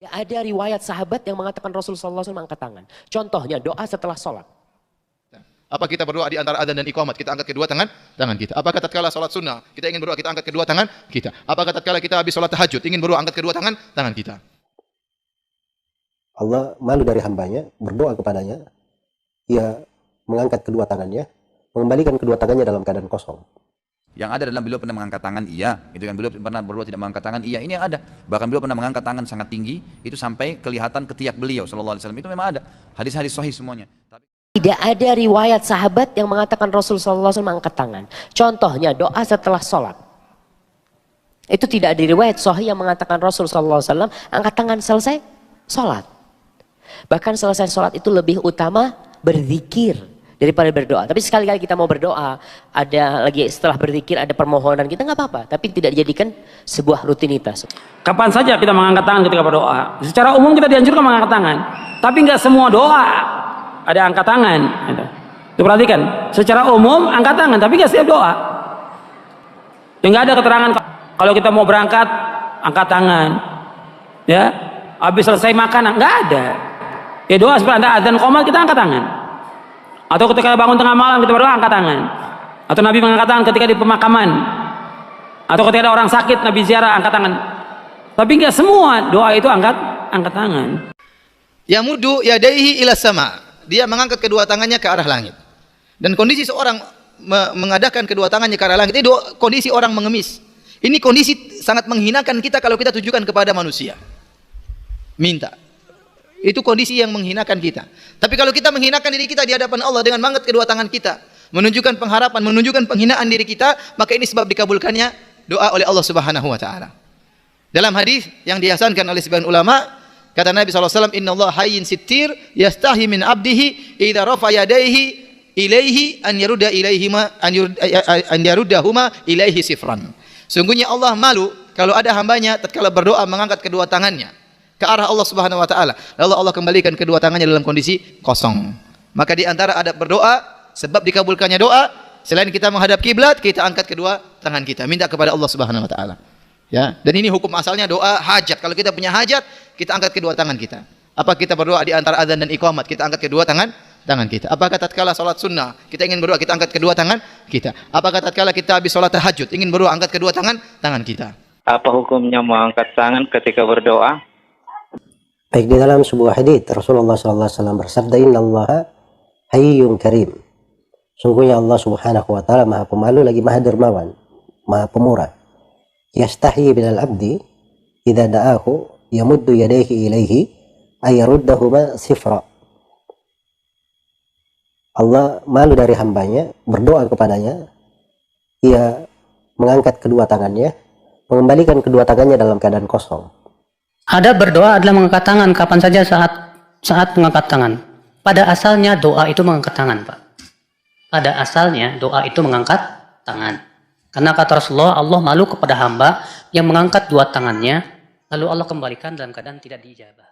Ada riwayat sahabat yang mengatakan Rasulullah SAW angkat tangan. Contohnya doa setelah sholat. Apa kita berdoa di antara adzan dan iqamat, kita angkat kedua tangan kita. Apakah tatkala sholat sunnah, kita ingin berdoa, kita angkat kedua tangan kita. Apakah tatkala kita habis sholat tahajud, ingin berdoa, angkat kedua tangan kita. Allah malu dari hambanya, berdoa kepadanya, ia mengangkat kedua tangannya, mengembalikan kedua tangannya dalam keadaan kosong. Yang ada dalam beliau pernah mengangkat tangan, iya. Itu kan beliau pernah berdoa tidak mengangkat tangan, iya. Ini yang ada. Bahkan beliau pernah mengangkat tangan sangat tinggi, itu sampai kelihatan ketiak beliau sallallahu alaihi wasallam. Itu memang ada. Hadis-hadis sahih semuanya. Tidak ada riwayat sahabat yang mengatakan Rasulullah SAW angkat tangan. Contohnya doa setelah sholat. Itu tidak ada riwayat sahih yang mengatakan Rasulullah SAW angkat tangan selesai sholat. Bahkan selesai sholat itu lebih utama berzikir daripada berdoa. Tapi sekali-kali kita mau berdoa, ada lagi setelah berzikir ada permohonan, kita nggak apa-apa. Tapi tidak dijadikan sebuah rutinitas. Kapan saja kita mengangkat tangan ketika berdoa. Secara umum kita dianjurkan mengangkat tangan. Tapi nggak semua doa ada angkat tangan. Itu perhatikan. Secara umum angkat tangan, tapi nggak setiap doa. Ya nggak ada keterangan kalau kita mau berangkat angkat tangan. Ya, habis selesai makan nggak ada. Ya doa seperti Anda adzan qomat kita angkat tangan. Atau ketika bangun tengah malam kita berdoa angkat tangan. Atau Nabi mengangkat tangan ketika di pemakaman. Atau ketika ada orang sakit Nabi ziarah angkat tangan. Tapi enggak semua doa itu angkat tangan. Yamudu yadaihi ila sama. Dia mengangkat kedua tangannya ke arah langit. Dan kondisi seorang mengadakan kedua tangannya ke arah langit itu kondisi orang mengemis. Ini kondisi sangat menghinakan kita kalau kita tujukan kepada manusia. Minta. Itu kondisi yang menghinakan kita. Tapi kalau kita menghinakan diri kita di hadapan Allah dengan mengangkat kedua tangan kita, menunjukkan pengharapan, menunjukkan penghinaan diri kita, maka ini sebab dikabulkannya doa oleh Allah Subhanahu wa taala. Dalam hadis yang dihasankan oleh sebagian ulama, kata Nabi SAW, Inna Allah hayyin sittir yastahi min abdihi idza rafa yadayhi ilaihi an yaruddahuma ilaihi sifran. Sungguhnya Allah malu kalau ada hambanya tatkala berdoa mengangkat kedua tangannya ke arah Allah Subhanahu wa taala, lalu Allah kembalikan kedua tangannya dalam kondisi kosong. Maka di antara adab berdoa, sebab dikabulkannya doa, selain kita menghadap kiblat, kita angkat kedua tangan kita, minta kepada Allah Subhanahu wa taala. Ya, dan ini hukum asalnya doa hajat. Kalau kita punya hajat, kita angkat kedua tangan kita. Apa kita berdoa di antara adzan dan iqamat, kita angkat kedua tangan kita. Apakah tatkala salat sunnah, kita ingin berdoa, kita angkat kedua tangan kita. Apakah tatkala kita habis salat tahajud, ingin berdoa, angkat kedua tangan kita. Apa hukumnya mengangkat tangan ketika berdoa? Baik, di dalam sebuah hadits Rasulullah SAW bersabda, Innallaha hayyun karim. Sungguhnya Allah Subhanahu wa taala Maha Pemalu lagi Maha Dermawan, Maha Pemurah. Yastahi minal abdi idza da'ahu yamuddu yadayhi ilaihi ay yaruddahuma sifra. Allah malu dari hambanya, berdoa kepadanya, ia mengangkat kedua tangannya, mengembalikan kedua tangannya dalam keadaan kosong. Ada berdoa adalah mengangkat tangan kapan saja saat mengangkat tangan. Pada asalnya doa itu mengangkat tangan, Pak. Pada asalnya doa itu mengangkat tangan. Karena kata Rasulullah, Allah malu kepada hamba yang mengangkat dua tangannya, lalu Allah kembalikan dalam keadaan tidak diijabah.